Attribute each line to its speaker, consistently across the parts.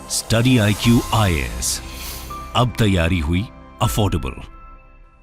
Speaker 1: Study IQ IAS, अब तैयारी हुई अफोर्डेबल।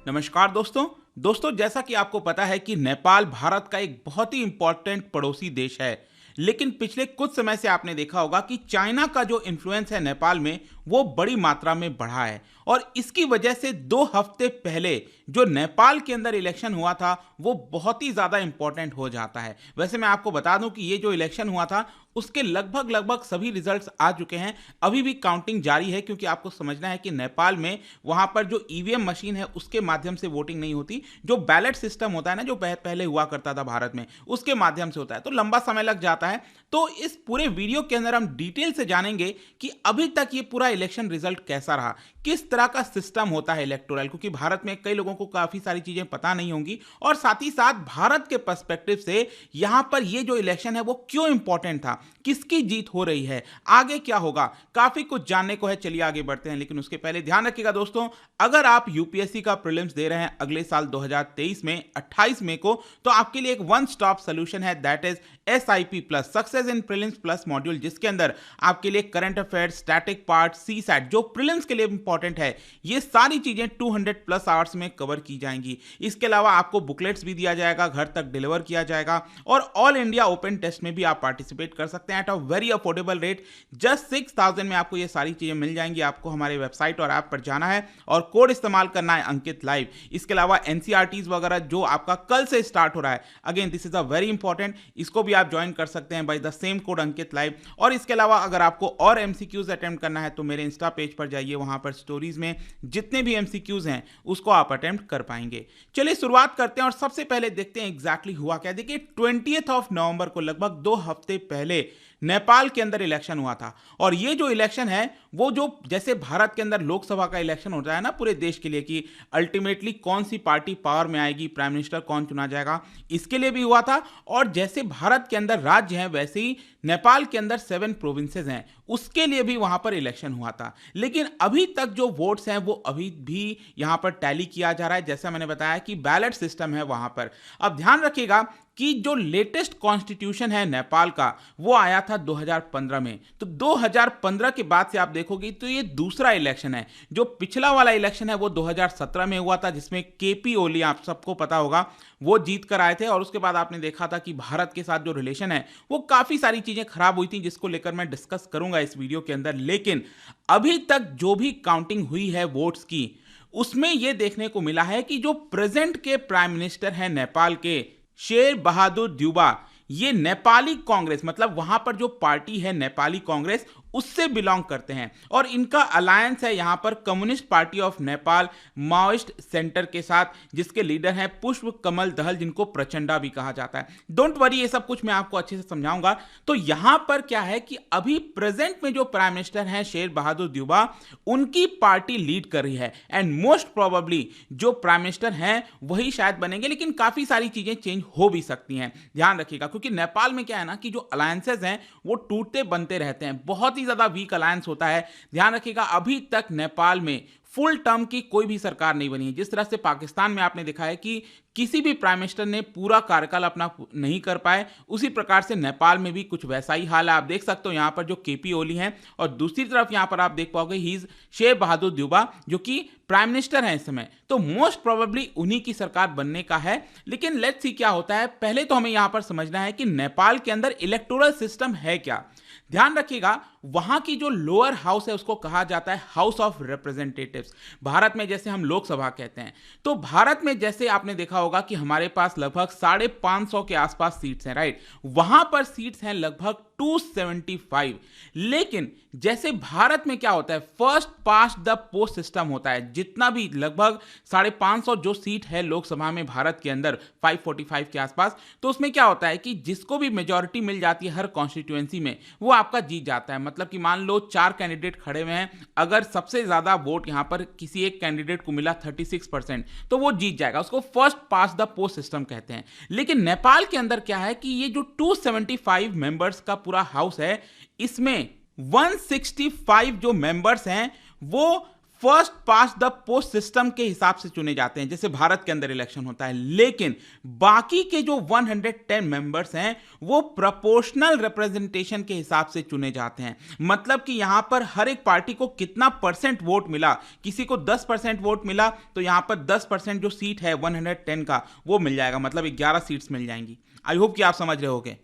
Speaker 2: नमस्कार दोस्तों, जैसा कि आपको पता है कि नेपाल भारत का एक बहुत ही इंपॉर्टेंट पड़ोसी देश है। लेकिन पिछले कुछ समय से आपने देखा होगा कि चाइना का जो इन्फ्लुएंस है नेपाल में वो बड़ी मात्रा में बढ़ा है और इसकी वजह से 2 हफ्ते पहले जो नेपाल के अंदर इलेक्शन हुआ था वो बहुत ही ज़्यादा इंपॉर्टेंट हो जाता है। वैसे मैं आपको बता दूं कि ये जो इलेक्शन हुआ था उसके लगभग सभी रिजल्ट्स आ चुके हैं। अभी भी काउंटिंग जारी है क्योंकि आपको समझना है कि नेपाल में वहां पर जो ईवीएम मशीन है उसके माध्यम से वोटिंग नहीं होती। जो बैलेट सिस्टम होता है ना, जो पहले हुआ करता था भारत में, उसके माध्यम से होता है, तो लंबा समय लग जाता है। तो इस पूरे वीडियो के अंदर हम डिटेल से जानेंगे कि अभी तक ये पूरा इलेक्शन रिजल्ट कैसा रहा, किस तरह का सिस्टम होता है इलेक्टोरल, क्योंकि भारत में कई लोगों को काफी सारी चीजें पता नहीं होंगी, और साथ ही साथ भारत के पर्सपेक्टिव से यहां पर ये जो इलेक्शन है वो क्यों इंपॉर्टेंट था, किसकी जीत हो रही है, आगे क्या होगा, काफी कुछ जानने को है। चलिए आगे बढ़ते हैं। लेकिन उसके पहले ध्यान रखिएगा दोस्तों, अगर आप यूपीएससी का प्रीलिम्स दे रहे हैं अगले साल 2023 में 28 मई को, तो आपके लिए एक वन स्टॉप सोल्यूशन है, that is SIP plus, success in prelims plus module, जिसके अंदर आपके लिए current affairs, static part, CSAT जो प्रीलिम्स के लिए इंपॉर्टेंट है, ये सारी चीजें 200 प्लस आवर्स में कवर की जाएंगी। इसके अलावा आपको बुकलेट्स भी दिया जाएगा, घर तक डिलीवर किया जाएगा, और ऑल इंडिया ओपन टेस्ट में भी आप पार्टिसिपेट कर सकते हैं at a very affordable rate. Just 6000 में आपको ये सारी चीजें मिल जाएंगी। आपको हमारे वेबसाइट और ऐप पर जाना है और कोड इस्तेमाल करना है अंकित लाइव। इसके अलावा NCERTs वगैरह जो आपका कल से स्टार्ट हो रहा है, again this is a very important, इसको भी आप ज्वाइन कर सकते हैं by the same code Ankit live. और इसके अलावा अगर आपको और MCQs अटेम्प्ट करना है तो मेरे इंस्टा पेज पर जाइए, वहां पर स्टोरीज में जितने भी MCQs हैं उसको आप अटेम्प्ट कर पाएंगे। चलिए शुरुआत करते हैं और सबसे पहले देखते हैं एग्जैक्टली हुआ क्या। देखिए 20 नवंबर को, लगभग 2 हफ्ते पहले नेपाल के अंदर इलेक्शन हुआ था। और ये जो इलेक्शन है वो जो जैसे भारत के अंदर लोकसभा का इलेक्शन होता है ना पूरे देश के लिए कि अल्टीमेटली कौन सी पार्टी पावर में आएगी, प्राइम मिनिस्टर कौन चुना जाएगा, इसके लिए भी हुआ था। और जैसे भारत के अंदर राज्य हैं वैसे ही नेपाल के अंदर 7 प्रोविंसेस हैं, उसके लिए भी वहां पर इलेक्शन हुआ था। लेकिन अभी तक जो वोट्स हैं वो अभी भी यहां पर टैली किया जा रहा है। जैसा मैंने बताया कि बैलेट सिस्टम है वहां पर। अब ध्यान रखिएगा कि जो लेटेस्ट कॉन्स्टिट्यूशन है नेपाल का वो आया था 2015 में। तो 2015 के बाद से आप देखोगे तो ये दूसरा इलेक्शन है। जो पिछला वाला इलेक्शन है वो 2017 में हुआ था, जिसमें KP ओली, आप सबको पता होगा, वो जीत कर आए थे। और उसके बाद आपने देखा था कि भारत के साथ जो रिलेशन है वो काफी सारी चीजें खराब हुई थी, जिसको लेकर मैं डिस्कस करूंगा इस वीडियो के अंदर। लेकिन अभी तक जो भी काउंटिंग हुई है वोट्स की, उसमें यह देखने को मिला है कि जो प्रेजेंट के प्राइम मिनिस्टर हैं नेपाल के, शेर बहादुर देउबा, ये नेपाली कांग्रेस, मतलब वहां पर जो पार्टी है नेपाली कांग्रेस, उससे बिलोंग करते हैं। और इनका अलायंस है यहां पर communist party of Nepal Maoist centre के साथ, जिसके लीडर हैं पुष्प कमल दहल, जिनको प्रचंडा भी कहा जाता है। डोंट वरी, ये सब कुछ मैं आपको अच्छे से समझाऊंगा। तो यहां पर क्या है कि अभी प्रेजेंट में जो प्राइम मिनिस्टर हैं शेर बहादुर देउबा, उनकी पार्टी लीड कर रही है एंड मोस्ट प्रोबेबली जो प्राइम मिनिस्टर हैं वही शायद बनेंगे। लेकिन काफी सारी चीजें चेंज हो भी सकती हैं, ध्यान रखिएगा, क्योंकि नेपाल में क्या है ना कि जो अलायंसेस हैं वो टूटते बनते रहते हैं, बहुत ज्यादा वीक अलायंस होता है। ध्यान रखिएगा, अभी तक नेपाल में फुल टर्म की कोई भी सरकार नहीं बनी है। जिस तरह से पाकिस्तान में आपने देखा है कि किसी भी प्राइम मिनिस्टर ने पूरा कार्यकाल अपना नहीं कर पाए, उसी प्रकार से नेपाल में भी कुछ वैसा ही हाल है। आप देख सकते हो यहां पर जो KP ओली हैं, और दूसरी तरफ यहां पर आप देख पाओगे ही इज शेर बहादुर देउबा, जो कि प्राइम मिनिस्टर हैं इस समय। तो मोस्ट प्रोबेबली उन्हीं की सरकार बनने का है। लेकिन लेट्स सी क्या होता है। पहले तो हमें यहां पर समझना है कि नेपाल के अंदर इलेक्टोरल सिस्टम है क्या। ध्यान रखिएगा, वहां की जो लोअर हाउस है उसको कहा जाता है हाउस ऑफ रिप्रेजेंटेटिव्स। भारत में जैसे हम लोकसभा कहते हैं, तो भारत में जैसे आपने देखा होगा कि हमारे पास लगभग 550 के आसपास सीट्स हैं, राइट। वहां पर सीट्स हैं लगभग 275। लेकिन जैसे भारत में क्या होता है, first past the post system होता है। जितना भी लगभग 550 जो सीट है लोकसभा में भारत के अंदर 545 के आसपास, तो उसमें क्या होता है कि जिसको भी मेजॉरिटी मिल जाती है हर कॉन्स्टिट्यूएंसी में, वो आपका जीत जाता है। मतलब कि मान लो 4 कैंडिडेट खड़े हुए हैं, अगर सबसे ज्यादा वोट यहां पर किसी एक कैंडिडेट को मिला 36%, तो वो जीत जाएगा। उसको first pass the post system कहते हैं। लेकिन नेपाल के अंदर क्या है कि ये जो 275 मेंबर्स का पूरा हाउस है, इसमें 165 जो मेंबर्स हैं वो first past the post system के हिसाब से चुने जाते हैं, जैसे भारत के अंदर इलेक्शन होता है। लेकिन बाकी के जो 110 मेंबर्स हैं वो प्रोपोर्शनल रिप्रेजेंटेशन के हिसाब से चुने जाते हैं। मतलब कि यहां पर हर एक पार्टी को कितना परसेंट वोट मिला, किसी को 10% वोट मिला तो यहां पर 10% जो सीट है 110 का वो मिल जाएगा, मतलब 11 सीट्स मिल जाएंगी। आई होप कि आप समझ रहे होगे।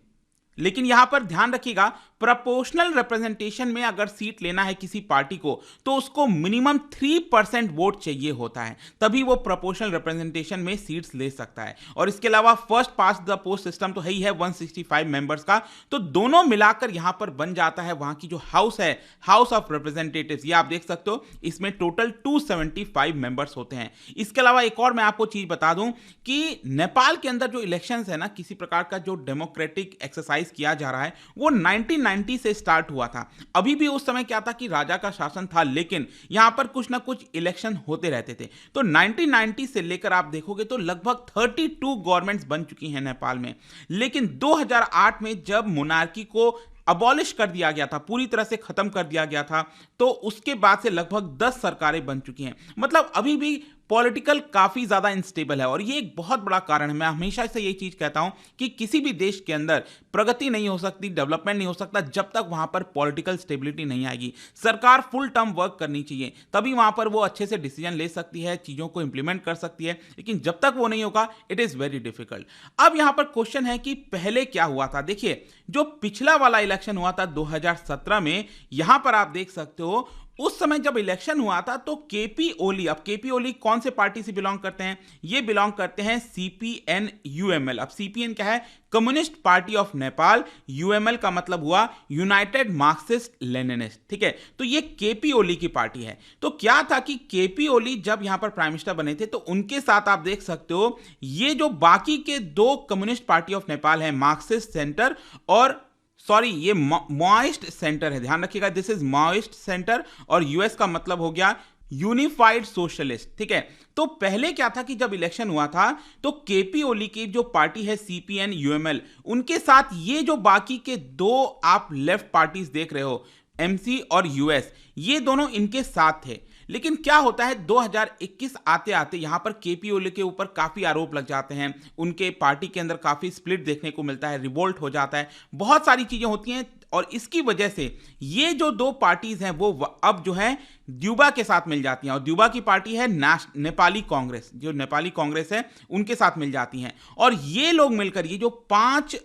Speaker 2: लेकिन यहां पर ध्यान रखिएगा, प्रोपोर्शनल रिप्रेजेंटेशन में अगर सीट लेना है किसी पार्टी को तो उसको मिनिमम 3% वोट चाहिए होता है, तभी वो प्रोपोर्शनल रिप्रेजेंटेशन में सीट्स ले सकता है। और इसके अलावा first past the post system तो है ही है 165 मेंबर्स का, तो दोनों मिलाकर यहां पर बन जाता है वहां की जो हाउस है, हाउस ऑफ रिप्रेजेंटेटिव्स। ये आप देख सकते हो, इसमें टोटल 275 मेंबर्स होते हैं। इसके अलावा एक और मैं आपको चीज बता दूं कि नेपाल के अंदर जो इलेक्शंस है ना, किसी प्रकार का जो डेमोक्रेटिक एक्सरसाइज किया जा रहा है वो 1990 से स्टार्ट हुआ था। अभी भी उस समय क्या था कि राजा का शासन था, लेकिन यहां पर कुछ ना कुछ इलेक्शन होते रहते थे। तो 1990 से लेकर आप देखोगे तो लगभग 32 गवर्नमेंट्स बन चुकी हैं नेपाल में। लेकिन 2008 में जब मोनार्की को अबॉलिश कर दिया गया था, पूरी तरह से खत्म कर दिया गया था, तो उसके बाद से लगभग 10 सरकारें बन चुकी हैं। मतलब अभी भी पॉलिटिकल काफी ज्यादा इनस्टेबल है, और ये एक बहुत बड़ा कारण है। मैं हमेशा से यही चीज कहता हूं कि किसी भी देश के अंदर प्रगति नहीं हो सकती, डेवलपमेंट नहीं हो सकता जब तक वहां पर पॉलिटिकल स्टेबिलिटी नहीं आएगी। सरकार फुल टर्म वर्क करनी चाहिए, तभी वहां पर वो अच्छे से डिसीजन ले सकती है, चीजों को इंप्लीमेंट कर सकती है। लेकिन जब तक वो नहीं होगा, इट इज वेरी डिफिकल्ट। अब यहां पर क्वेश्चन है कि पहले क्या हुआ था। देखिए, जो पिछला वाला इलेक्शन हुआ था 2017 में, यहां पर आप देख सकते हो उस समय जब इलेक्शन हुआ था तो केपी ओली, अब केपी ओली कौन से पार्टी से बिलोंग करते हैं? ये बिलोंग करते हैं सीपीएन यूएमएल। अब सीपीएन क्या है? Communist party of Nepal. UML का मतलब हुआ यूनाइटेड मार्क्सिस्ट लेनिनिस्ट, ठीक है। तो ये केपी ओली की पार्टी है। तो क्या था कि केपी ओली जब यहां पर प्राइम मिनिस्टर बने थे तो उनके साथ आप देख सकते हो ये जो बाकी के दो कम्युनिस्ट पार्टी ऑफ नेपाल है, मार्क्सिस्ट सेंटर और ये माओइस्ट सेंटर है, ध्यान रखिएगा, दिस इज माओइस्ट सेंटर, और यूएस का मतलब हो गया यूनिफाइड सोशलिस्ट, ठीक है। तो पहले क्या था कि जब इलेक्शन हुआ था तो केपी ओली की जो पार्टी है सीपीएन यूएमएल, उनके साथ ये जो बाकी के दो आप लेफ्ट पार्टीज देख रहे हो, एमसी और यूएस, ये दोनों इनके साथ थे। लेकिन क्या होता है 2021 आते आते यहां पर केपी ओली के ऊपर काफी आरोप लग जाते हैं, उनके पार्टी के अंदर काफी स्प्लिट देखने को मिलता है, रिवोल्ट हो जाता है, बहुत सारी चीजें होती हैं, और इसकी वजह से ये जो दो पार्टीज हैं वो अब जो है द्यूबा के साथ मिल जाती हैं, और द्यूबा की पार्टी है नेपाली कांग्रेस, जो नेपाली कांग्रेस है उनके साथ मिल जाती हैं। और ये लोग मिलकर, ये जो 5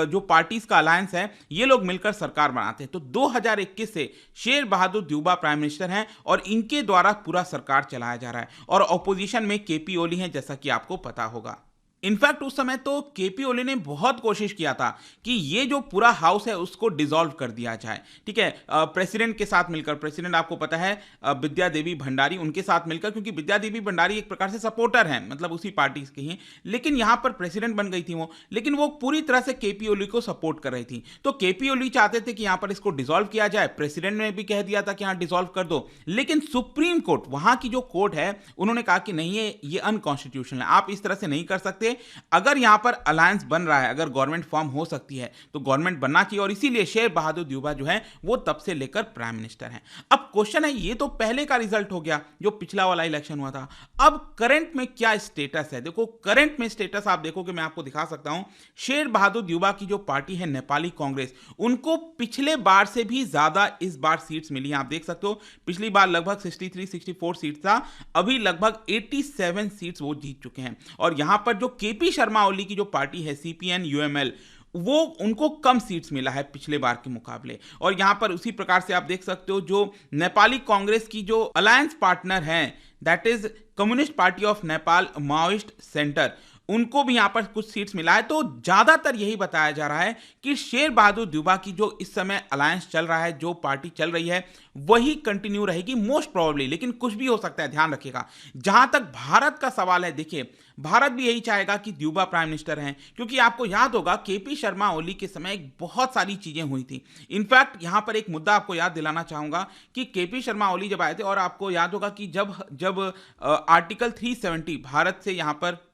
Speaker 2: जो पार्टीज का अलायंस है, ये लोग मिलकर सरकार बनाते हैं। तो 2021 से शेर बहादुर द्यूबा प्राइम मिनिस्टर हैं और इनके द्वारा पूरा सरकार चलाया जा रहा है, और ऑपोजिशन में केपी ओली हैं, जैसा कि आपको पता होगा। इनफैक्ट उस समय तो केपी ओली ने बहुत कोशिश किया था कि ये जो पूरा हाउस है उसको डिसॉल्व कर दिया जाए, ठीक है, प्रेसिडेंट के साथ मिलकर। प्रेसिडेंट आपको पता है विद्या देवी भंडारी, उनके साथ मिलकर, क्योंकि विद्या देवी भंडारी एक प्रकार से सपोर्टर हैं, मतलब उसी पार्टी की ही, लेकिन यहां पर प्रेसिडेंट बन गई थी वो, लेकिन वो पूरी तरह से केपी ओली को सपोर्ट कर रही थी। तो केपी ओली चाहते थे कि यहां पर इसको डिसॉल्व किया जाए, प्रेसिडेंट ने भी कह दिया था कि हाँ डिसॉल्व कर दो, लेकिन सुप्रीम कोर्ट, वहां की जो कोर्ट है, उन्होंने कहा कि नहीं, ये अनकॉन्स्टिट्यूशनल है, आप इस तरह से नहीं कर सकते। अगर यहां पर अलायंस बन रहा है, अगर गवर्नमेंट फॉर्म हो सकती है तो गवर्नमेंट बनना चाहिए, और इसीलिए शेर बहादुर द्यूबा जो है वो तब से लेकर प्राइम मिनिस्टर हैं। अब क्वेश्चन है, ये तो पहले का रिजल्ट हो गया जो पिछला वाला इलेक्शन हुआ था, अब करंट में क्या स्टेटस है? देखो करंट में स्टेटस आप देखोगे, मैं आपको दिखा सकता हूं। शेर बहादुर द्यूबा की जो पार्टी है नेपाली कांग्रेस, उनको पिछले बार से भी ज्यादा इस बार सीट्स मिली हैं। आप देख सकते हो पिछली बार लगभग 63-64 सीट था, अभी लगभग 87 सीट्स वो जीत चुके हैं। और यहां पर जो केपी शर्मा ओली की जो पार्टी है सीपीएन यूएमएल, वो उनको कम सीट्स मिला है पिछले बार के मुकाबले। और यहां पर उसी प्रकार से आप देख सकते हो जो नेपाली कांग्रेस की जो अलायंस पार्टनर हैं, that is communist party of Nepal Maoist centre, उनको भी यहां पर कुछ सीट्स मिला है। तो ज्यादातर यही बताया जा रहा है कि शेर बहादुर द्यूबा की जो इस समय अलायंस चल रहा है, जो पार्टी चल रही है, वही कंटिन्यू रहेगी मोस्ट प्रोबेबली, लेकिन कुछ भी हो सकता है, ध्यान रखिएगा। जहां तक भारत का सवाल है, देखिए भारत भी यही चाहेगा कि द्यूबा प्राइम मिनिस्टर हैं, क्योंकि आपको याद होगा केपी शर्मा ओली के समय बहुत सारी चीजें हुई थी। इनफैक्ट यहां पर एक मुद्दा आपको याद दिलाना चाहूंगा कि केपी शर्मा ओली जब आए थे, और आपको याद होगा कि जब आर्टिकल 370 भारत से यहां पर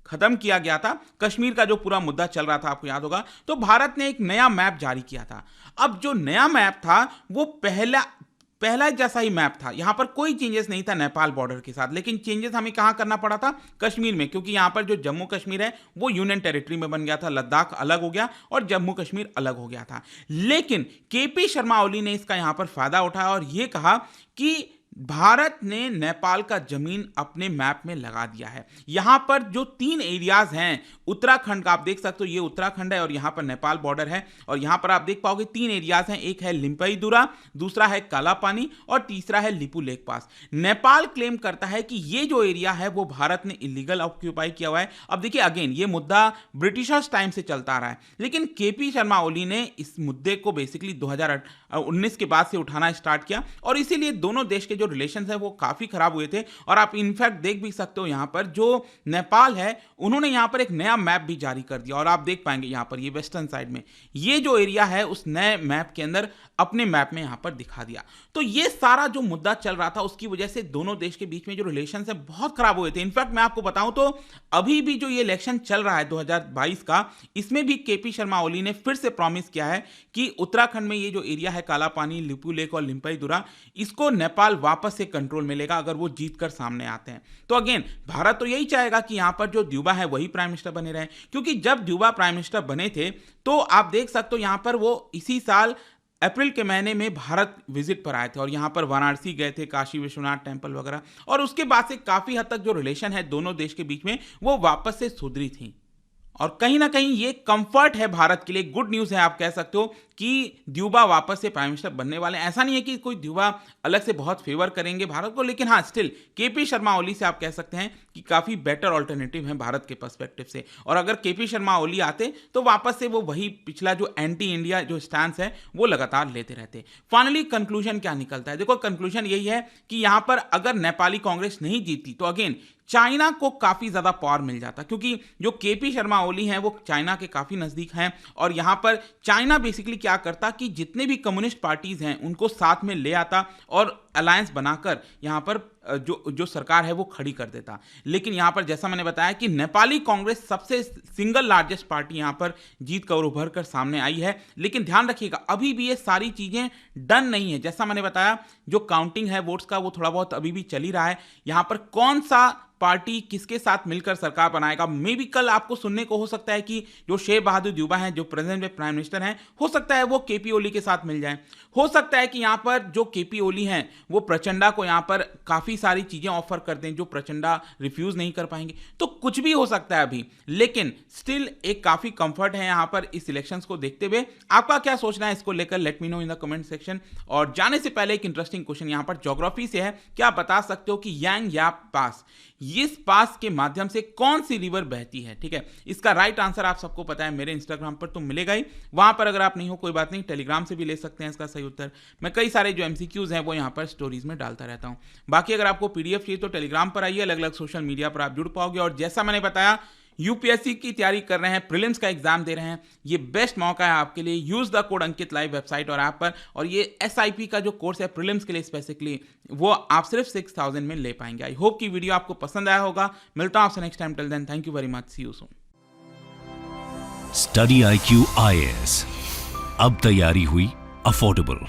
Speaker 2: खत्म किया गया था, कश्मीर का जो पूरा मुद्दा चल रहा था, आपको याद होगा, तो भारत ने एक नया मैप जारी किया था। अब जो नया मैप था वो पहला जैसा ही मैप था, यहां पर कोई चेंजेस नहीं था नेपाल बॉर्डर के साथ, लेकिन चेंजेस हमें कहां करना पड़ा था? कश्मीर में, क्योंकि यहां पर जो जम्मू कश्मीर है वो यूनियन टेरिटरी में बन गया था, लद्दाख अलग हो गया और जम्मू कश्मीर अलग हो गया था। लेकिन केपी शर्मा ओली ने इसका यहां पर फायदा उठाया और यह कहा कि भारत ने नेपाल का जमीन अपने मैप में लगा दिया है। यहां पर जो 3 एरियाज हैं, उत्तराखंड का आप देख सकते हो, ये उत्तराखंड है और यहां पर नेपाल बॉर्डर है, और यहां पर आप देख पाओगे 3 एरियाज हैं, एक है लिम्पईदुरा, दूसरा है कालापानी और तीसरा है लिपू लेक पास। नेपाल क्लेम करता है कि ये जो एरिया है वो भारत ने इलीगल ऑक्यूपाई किया हुआ है। अब देखिए अगेन, ये मुद्दा ब्रिटिशर्स टाइम से चलता आ रहा है, लेकिन केपी शर्मा ओली ने इस मुद्दे को बेसिकली 2019 के बाद से उठाना स्टार्ट किया, और इसीलिए दोनों देश के जो रिलेशंस है वो काफी खराब हुए थे। और आप इनफैक्ट देख भी सकते हो यहां पर जो नेपाल है उन्होंने यहां पर एक नया मैप भी जारी कर दिया, और आप देख पाएंगे यहां पर ये वेस्टर्न साइड में ये जो एरिया है उस नए मैप के अंदर अपने मैप में यहां पर दिखा दिया। तो ये सारा जो मुद्दा चल रहा था उसकी वजह से दोनों देश के बीच में जो रिलेशंस है बहुत खराब हुए थे। इनफैक्ट मैं आपको बताऊं तो अभी भी जो ये इलेक्शन चल रहा है 2022 का, इसमें भी केपी शर्मा ओली ने फिर से प्रॉमिस किया है कि उत्तराखंड में ये जो एरिया है कालापानी, लिपू लेक और लिम्पईदुरा, इसको नेपाल वापस से कंट्रोल में लेगा अगर वो जीतकर सामने आते हैं। तो अगेन भारत तो यही चाहेगा कि यहां पर जो द्यूबा है वही प्राइम मिनिस्टर बने रहे, क्योंकि जब द्यूबा प्राइम मिनिस्टर बने थे तो आप देख सकते हो यहां पर वो इसी साल अप्रैल के महीने में भारत विजिट पर आए थे और यहां पर वाराणसी गए थे, काशी विश्वनाथ टेम्पल वगैरह, और उसके बाद से काफी हद तक जो रिलेशन है दोनों देश के बीच में वो वापस से सुधरी थी। और कहीं ना कहीं ये कंफर्ट है भारत के लिए, गुड न्यूज़ है आप कह सकते हो कि द्यूबा वापस से प्राइम मिनिस्टर बनने वाले हैं। ऐसा नहीं है कि कोई द्यूबा अलग से बहुत फेवर करेंगे भारत को, लेकिन हाँ स्टिल केपी शर्मा ओली से आप कह सकते हैं कि काफ़ी बेटर ऑल्टरनेटिव है भारत के पर्सपेक्टिव से। और अगर केपी शर्मा ओली आते तो वापस से वो वही पिछला जो एंटी इंडिया जो स्टैंस है वो लगातार लेते रहते। फाइनली कंक्लूजन क्या निकलता है? देखो कंक्लूजन यही है कि यहाँ पर अगर नेपाली कांग्रेस नहीं जीती तो अगेन चाइना को काफी ज्यादा पावर मिल जाता, क्योंकि जो केपी शर्मा ओली हैं वो चाइना के काफी नजदीक हैं, और यहां पर चाइना बेसिकली क्या करता कि जितने भी कम्युनिस्ट पार्टीज हैं उनको साथ में ले आता और अलायंस बनाकर यहां पर जो सरकार है वो खड़ी कर देता। लेकिन यहां पर जैसा मैंने बताया कि नेपाली कांग्रेस सबसे सिंगल लार्जेस्ट पार्टी यहां पर जीत कर उभर कर सामने आई है। लेकिन ध्यान रखिएगा अभी भी ये सारी चीजें डन नहीं है। जैसा मैंने बताया जो काउंटिंग है वोट्स का वो थोड़ा बहुत अभी भी चल ही रहा है। यहां पर कौन सा पार्टी किसके साथ मिलकर सरकार बनाएगा, मे भी कल आपको सुनने को हो सकता है कि जो शेर बहादुर द्यूबा हैं जो प्रेजेंट में प्राइम मिनिस्टर हैं, हो सकता है वो केपी ओली के साथ मिल जाएं। हो सकता है कि यहां पर जो केपी ओली हैं वो प्रचंडा को यहां पर काफी सारी चीजें ऑफर कर दें जो प्रचंडा रिफ्यूज नहीं कर पाएंगे। तो कुछ भी हो सकता है अभी, लेकिन स्टिल एक काफी कंफर्ट है यहां पर इस इलेक्शंस को देखते हुए। आपका क्या सोचना है इसको लेकर, let me know in the comment section. और जाने से पहले एक इंटरेस्टिंग क्वेश्चन यहां पर ज्योग्राफी से है, क्या आप बता सकते हो कि यांग याप पास, इस पास के माध्यम से कौन सी रिवर बहती है? ठीक है, इसका राइट आंसर आप सबको पता है, मेरे इंस्टाग्राम पर तो मिलेगा ही, वहां पर अगर आप नहीं हो कोई बात नहीं, टेलीग्राम से भी ले सकते हैं इसका सही उत्तर। मैं कई सारे जो एमसीक्यूज हैं वो यहां पर स्टोरीज में डालता रहता हूं। बाकी अगर आपको पीडीएफ चाहिए तो टेलीग्राम पर आइए, अलग अलग सोशल मीडिया पर आप जुड़ पाओगे। और जैसा मैंने बताया यूपीएससी की तैयारी कर रहे हैं, प्रीलिम्स का एग्जाम दे रहे हैं, ये बेस्ट मौका है आपके लिए। Use the code Ankit live website और ऐप पर, और ये एसआईपी का जो कोर्स है प्रीलिम्स के लिए स्पेसिफिकली, वो आप सिर्फ 6000 में ले पाएंगे। आई होप कि वीडियो आपको पसंद आया होगा। मिलता हूं आपसे next time, till then thank you very much, see you soon.
Speaker 1: Study IQ IAS, अब तैयारी हुई अफोर्डेबल।